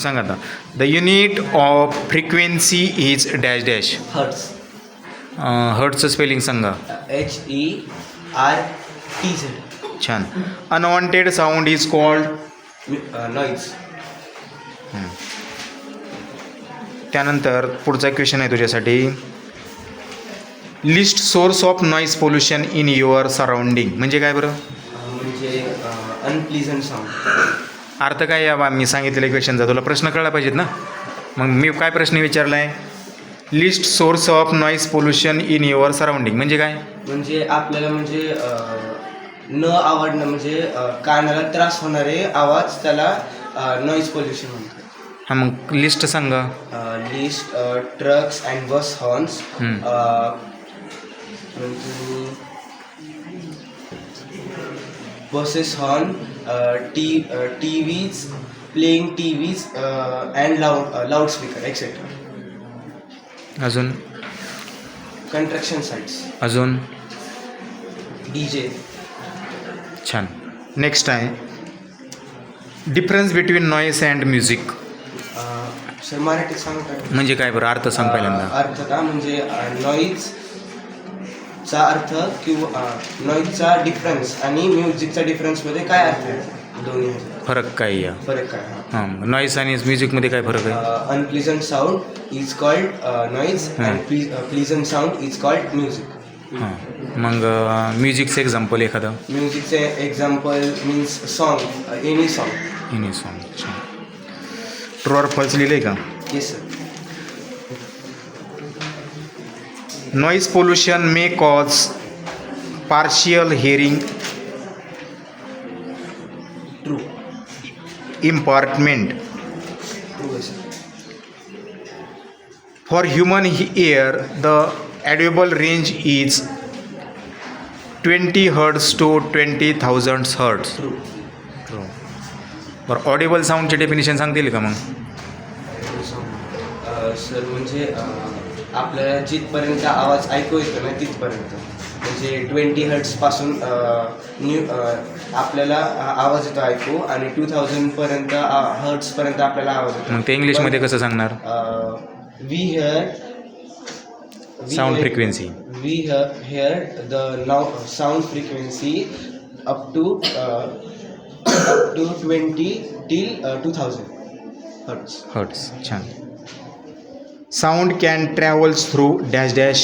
सांगा आता. The unit of frequency is dash dash. Hertz. हर्ट्सचं स्पेलिंग सांगा. HERTZ. छान. Unwanted sound is called. Noise. त्यानंतर पुढचा क्वेश्चन आहे तुझ्यासाठी. List source of noise pollution in your surrounding म्हणजे काय बरं? म्हणजे अनप्लीझंट साऊंड. अर्थ काय या मी सांगितलेल्या क्वेश्चनचा तुला प्रश्न कळला पाहिजेत ना. मग मी काय प्रश्न विचारला आहे? List source of noise pollution in your surrounding म्हणजे काय? म्हणजे आपल्याला म्हणजे न आवडणं म्हणजे कानाला त्रास होणारे आवाज त्याला नॉईज पोल्युशन म्हणतात. हां मग लिस्ट सांगा. List trucks and bus horns. Buses horn. TVs playing TVs and loudspeaker etcetera. अजून कंस्ट्रक्शन साइट्स. अजून DJ. छान. नेक्स्ट आहे difference between noise and music sir मराठीत सांगता म्हणजे काय बरं? अर्थ सांग पहिल्यांदा. अर्थ का म्हणजे नॉईजचा अर्थ किंवा नॉईजचा डिफरन्स आणि म्युझिकचा डिफरन्समध्ये काय अर्थ आहे? दोन्ही फरक काय या? फरक काय? हां नॉईस आणि म्युझिकमध्ये काय फरक आहे? Unpleasant sound is called noise and pleasant sound is called music. हां मग म्युझिकचं एक्झाम्पल एखादं. म्युझिकचे example means song. Any song. Any song. छान. ट्रू ऑर फॉल्स लिहिलं आहे का? Yes sir. Noise pollution may cause partial hearing true. Impairment true आहे sir. For human ear the audible range is 20 hertz to 20,000 hertz. True. बरं audible साऊंडचे definition सांगतील का मग? सर म्हणजे आपल्याला जिथपर्यंत आवाज ऐकू येतो ना तिथपर्यंत म्हणजे 20 हर्ट्सपासून आपल्याला आवाज येतो ऐकू आणि 2000पर्यंत हर्ट्सपर्यंत आपल्याला आवाज येतो. मग ते इंग्लिशमध्ये कसं सांगणार? We hear sound frequency. We hear the sound frequency up to 20 till 2000 hertz. छान. Sound can travels through dash dash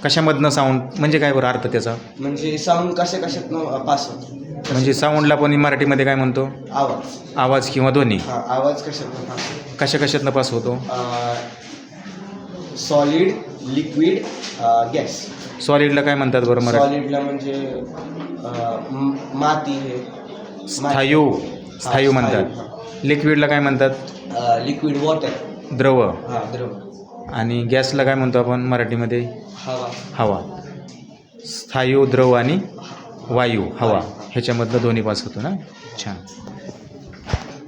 कशामधनं साऊंड म्हणजे काय बरं अर्थ त्याचा? म्हणजे साऊंड कशातनं पास होतो. म्हणजे साऊंडला पण मराठीमध्ये काय म्हणतो? आवाज. आवाज किंवा ध्वनी. आवाज कशातनं पास होतो? कशातनं पास होतो? Solid, liquid, gas. सॉलिडला काय म्हणतात बरं मराठी? सॉलिडला म्हणजे माती हे स्थायू म्हणतात. लिक्विडला काय म्हणतात? Liquid water. द्रव. द्रव. आणि गॅसला काय म्हणतो आपण मराठीमध्ये? हवा. स्थायू, द्रव आणि वायू हवा ह्याच्यामधलं दोन्ही पास होतो ना. छान.